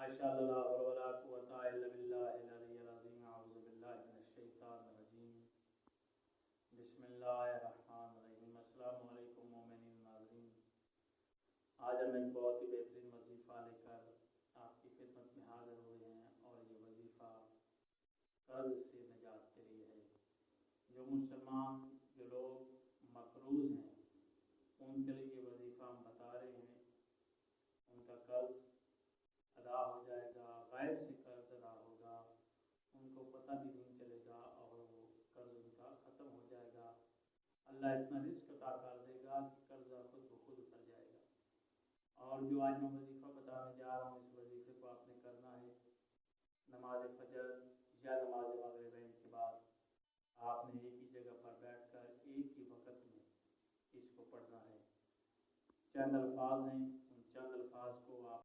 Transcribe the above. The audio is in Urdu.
ماشاء اللہ لا حول ولا قوۃ الا باللہ العلی العظیم اعوذ باللہ من الشیطان الرجیم بسم اللہ الرحمن الرحیم السلام علیکم مومنین ناظرین۔ آج ہم ایک بہت ہی بہترین وظیفہ لے کر آپ کی خدمت میں حاضر ہوئے ہیں اور یہ وظیفہ قرض سے نجات کے لیے ہے۔ جو مسلمان جو لوگ مقروض ہیں ان کے لیے یہ وظیفہ ہم بتا رہے ہیں، ان کا قرض ادا ہو جائے گا، غائب سے قرض ادا ہوگا، ان کو پتہ بھی نہیں چلے گا اور وہ قرض ان کا ختم ہو جائے گا۔ اللہ اتنا رزق عطا کر دے گا کہ قرضہ خود بخود اتر جائے گا۔ اور جو آج میں وظیفہ بتانے جا رہا ہوں، اس وظیفے کو آپ نے کرنا ہے نماز فجر یا نماز مغربین کے بعد۔ آپ نے ایک ہی جگہ پر بیٹھ کر ایک ہی وقت میں اس کو پڑھنا ہے۔ چند الفاظ ہیں، ان چند الفاظ کو